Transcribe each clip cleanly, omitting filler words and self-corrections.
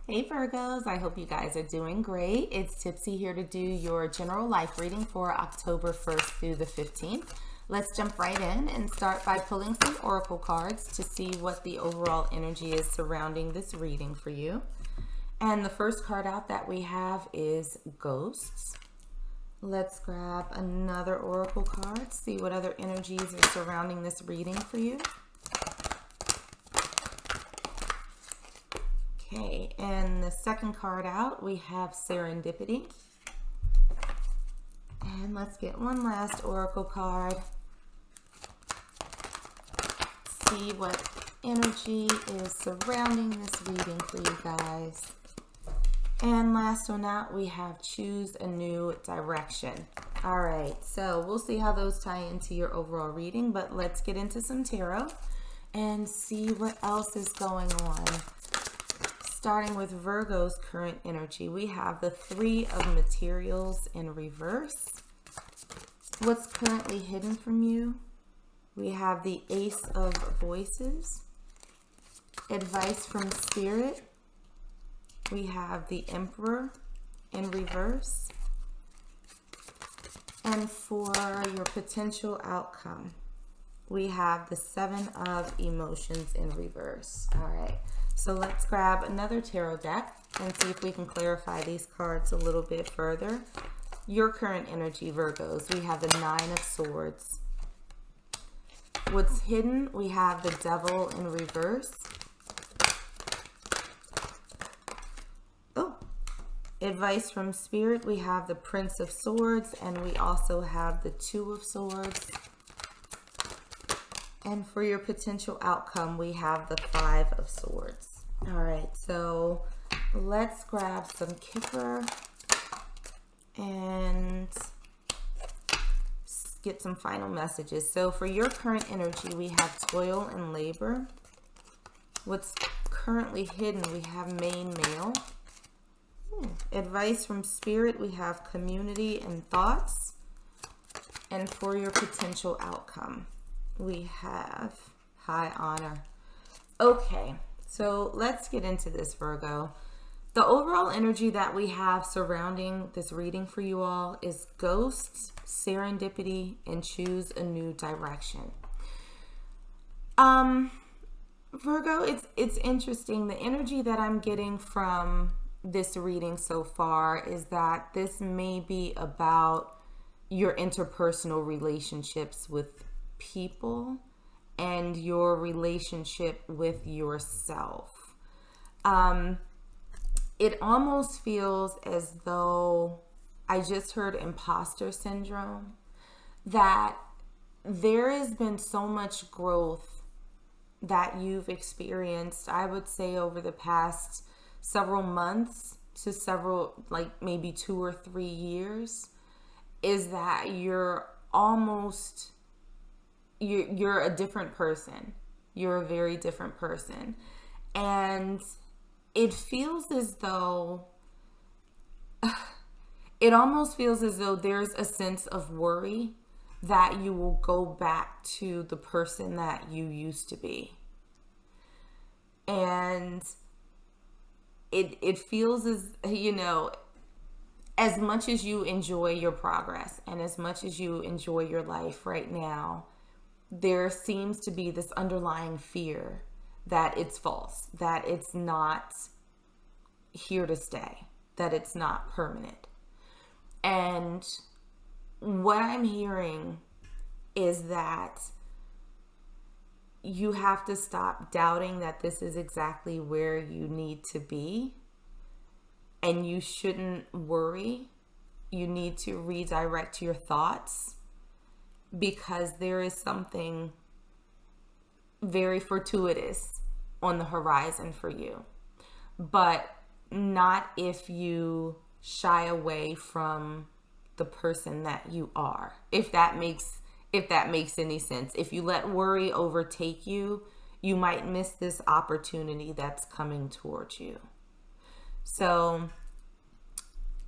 Hey Virgos, I hope you guys are doing great. It's Tipsy here to do your general life reading for October 1st through the 15th. Let's jump right in and start by pulling some oracle cards to see what the overall energy is surrounding this reading for you. And the first card out that we have is Ghosts. Let's grab another oracle card, see what other energies are surrounding this reading for you. Okay, and the second card out, we have Serendipity. And let's get one last oracle card. See what energy is surrounding this reading for you guys. And last one out, we have Choose a New Direction. All right, so we'll see how those tie into your overall reading, but let's get into some tarot and see what else is going on. Starting with Virgo's current energy, we have the Three of Materials in reverse. What's currently hidden from you? We have the Ace of Voices. Advice from Spirit. We have the Emperor in reverse. And for your potential outcome, we have the Seven of Emotions in reverse. All right. So let's grab another tarot deck and see if we can clarify these cards a little bit further. Your current energy, Virgos, we have the Nine of Swords. What's hidden, we have the Devil in reverse. Oh, advice from Spirit, we have the Prince of Swords, and we also have the Two of Swords. And for your potential outcome, we have the Five of Swords. All right, so let's grab some Kipper and get some final messages. So for your current energy, we have Toil and Labor. What's currently hidden, we have Main Male. Advice from Spirit, we have Community and Thoughts. And for your potential outcome, we have High Honor. Okay, so let's get into this, Virgo. The overall energy that we have surrounding this reading for you all is Ghosts, Serendipity, and Choose a New Direction. Virgo, it's interesting. The energy that I'm getting from this reading so far is that this may be about your interpersonal relationships with people and your relationship with yourself. It almost feels as though I just heard imposter syndrome, that there has been so much growth that you've experienced, I would say over the past several months to several, like maybe 2 or 3 years, is that you're a different person. You're a very different person. And it feels as though, it almost feels as though there's a sense of worry that you will go back to the person that you used to be. And it feels as, as much as you enjoy your progress and as much as you enjoy your life right now, there seems to be this underlying fear that it's false, that it's not here to stay, that it's not permanent. And what I'm hearing is that you have to stop doubting that this is exactly where you need to be, and you shouldn't worry. You need to redirect your thoughts, because there is something very fortuitous on the horizon for you, but not if you shy away from the person that you are. If that makes any sense. If you let worry overtake you, you might miss this opportunity that's coming towards you. So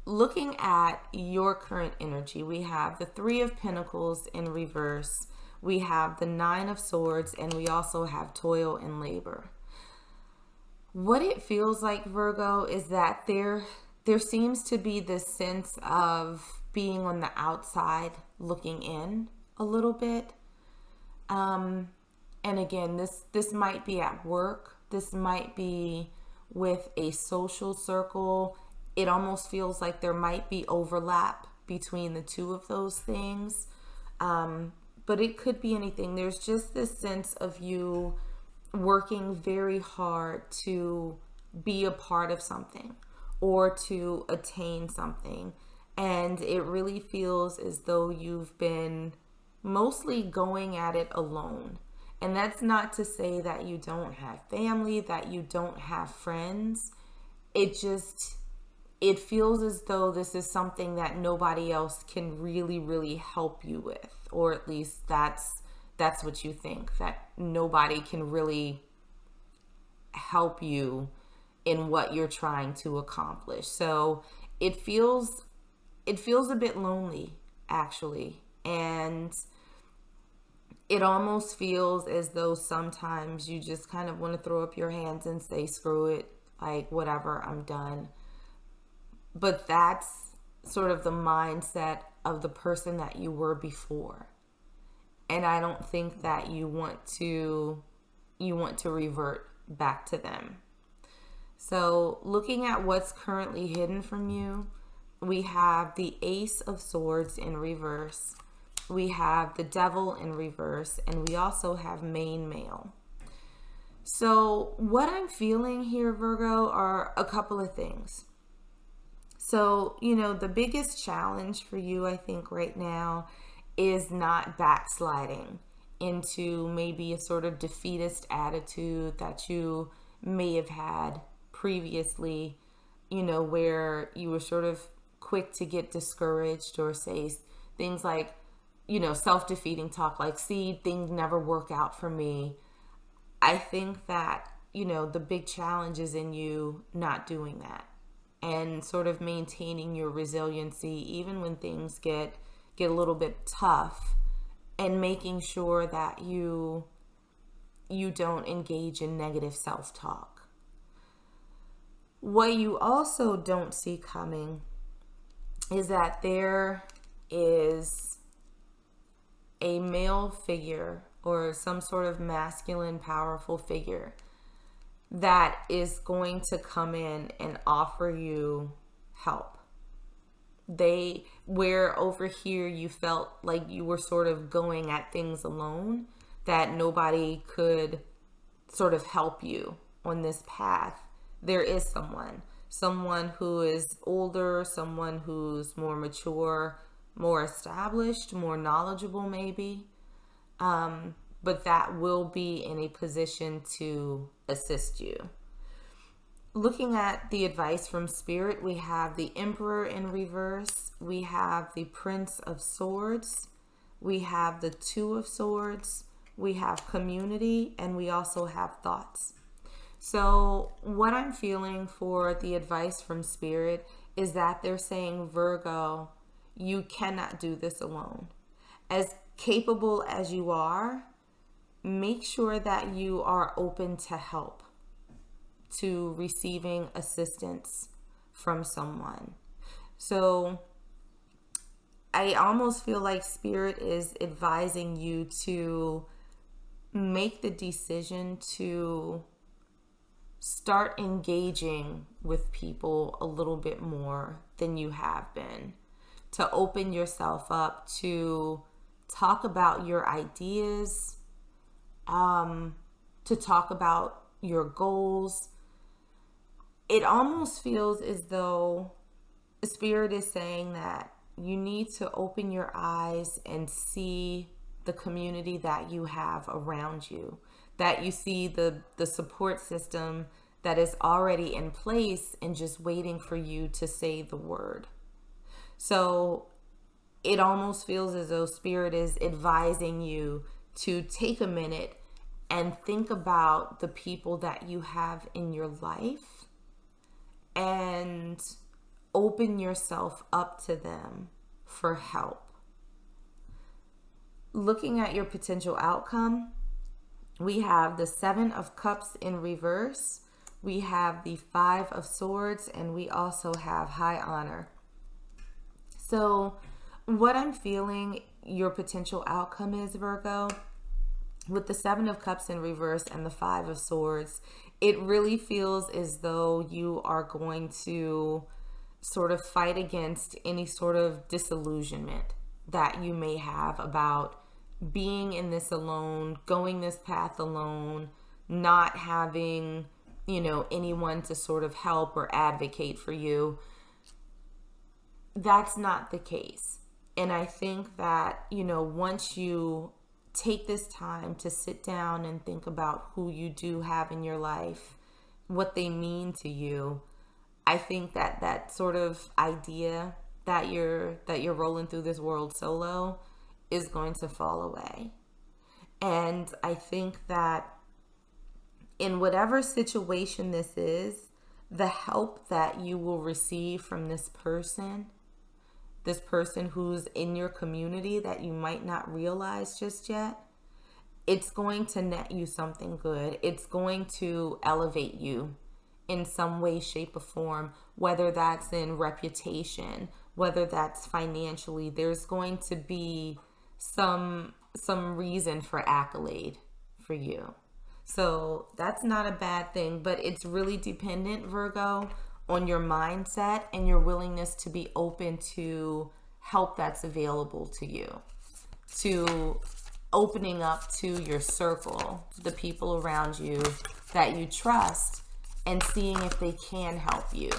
looking at your current energy, we have the Three of Pentacles in reverse. We have the Nine of Swords, and we also have Toil and Labor. What it feels like, Virgo, is that there seems to be this sense of being on the outside looking in a little bit. And again, this might be at work. This might be with a social circle. It almost feels like there might be overlap between the two of those things. But it could be anything. There's just this sense of you working very hard to be a part of something or to attain something. And it really feels as though you've been mostly going at it alone. And that's not to say that you don't have family, that you don't have friends. It feels as though this is something that nobody else can really, really help you with. Or at least that's what you think, that nobody can really help you in what you're trying to accomplish. So it feels a bit lonely, actually. And it almost feels as though sometimes you just kind of want to throw up your hands and say, screw it, like whatever, I'm done. But that's sort of the mindset of the person that you were before. And I don't think that you want to revert back to them. So looking at what's currently hidden from you, we have the Ace of Swords in reverse. We have the Devil in reverse, and we also have main male. So what I'm feeling here, Virgo, are a couple of things. So, the biggest challenge for you, I think, right now is not backsliding into maybe a sort of defeatist attitude that you may have had previously, where you were sort of quick to get discouraged or say things like, self-defeating talk like, see, things never work out for me. I think that, the big challenge is in you not doing that and sort of maintaining your resiliency even when things get a little bit tough, and making sure that you don't engage in negative self-talk. What you also don't see coming is that there is a male figure or some sort of masculine, powerful figure that is going to come in and offer you help. Where over here you felt like you were sort of going at things alone, that nobody could sort of help you on this path, there is someone who is older, someone who's more mature, more established, more knowledgeable maybe, but that will be in a position to assist you. Looking at the advice from Spirit, we have the Emperor in reverse, we have the Prince of Swords, we have the Two of Swords, we have community, and we also have thoughts. So what I'm feeling for the advice from Spirit is that they're saying, Virgo, you cannot do this alone. As capable as you are, make sure that you are open to help, to receiving assistance from someone. So I almost feel like Spirit is advising you to make the decision to start engaging with people a little bit more than you have been, to open yourself up, to talk about your ideas, to talk about your goals. It almost feels as though Spirit is saying that you need to open your eyes and see the community that you have around you, that you see the support system that is already in place and just waiting for you to say the word. So it almost feels as though Spirit is advising you to take a minute and think about the people that you have in your life and open yourself up to them for help. Looking at your potential outcome, we have the Seven of Cups in reverse, we have the Five of Swords, and we also have High Honor. So what I'm feeling your potential outcome is, Virgo, with the Seven of Cups in reverse and the Five of Swords, it really feels as though you are going to sort of fight against any sort of disillusionment that you may have about being in this alone, going this path alone, not having, anyone to sort of help or advocate for you. That's not the case. And I think that, once you take this time to sit down and think about who you do have in your life, what they mean to you, I think that sort of idea that you're rolling through this world solo is going to fall away. And I think that in whatever situation this is, the help that you will receive from this person who's in your community that you might not realize just yet, it's going to net you something good. It's going to elevate you in some way, shape, or form, whether that's in reputation, whether that's financially. There's going to be some reason for accolade for you. So that's not a bad thing, but it's really dependent, Virgo, on your mindset and your willingness to be open to help that's available to you, to opening up to your circle, the people around you that you trust, and seeing if they can help you.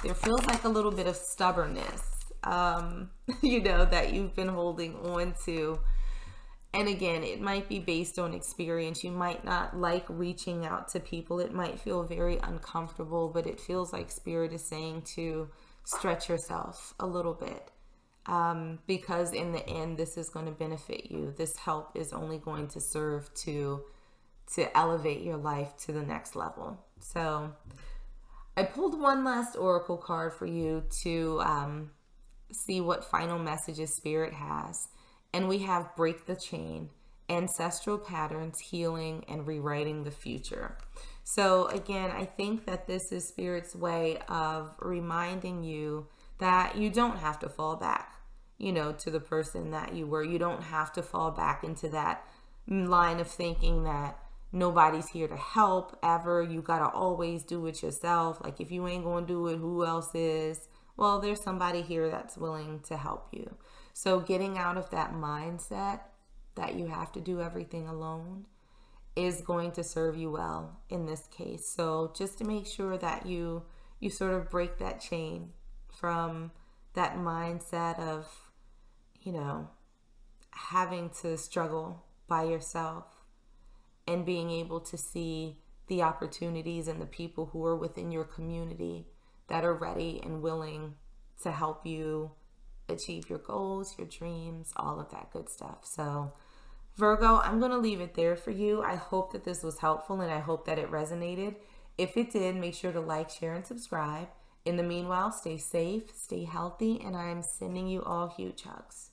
There feels like a little bit of stubbornness, that you've been holding on to. And again, it might be based on experience. You might not like reaching out to people. It might feel very uncomfortable, but it feels like Spirit is saying to stretch yourself a little bit. Because in the end, this is going to benefit you. This help is only going to serve to elevate your life to the next level. So I pulled one last oracle card for you to see what final messages Spirit has. And we have Break the Chain, Ancestral Patterns, Healing, and Rewriting the Future. So again, I think that this is Spirit's way of reminding you that you don't have to fall back, to the person that you were. You don't have to fall back into that line of thinking that nobody's here to help ever. You got to always do it yourself. Like, if you ain't going to do it, who else is? Well, there's somebody here that's willing to help you. So getting out of that mindset that you have to do everything alone is going to serve you well in this case. So just to make sure that you sort of break that chain from that mindset of, having to struggle by yourself, and being able to see the opportunities and the people who are within your community that are ready and willing to help you achieve your goals, your dreams, all of that good stuff. So Virgo, I'm going to leave it there for you. I hope that this was helpful, and I hope that it resonated. If it did, make sure to like, share, and subscribe. In the meanwhile, stay safe, stay healthy, and I'm sending you all huge hugs.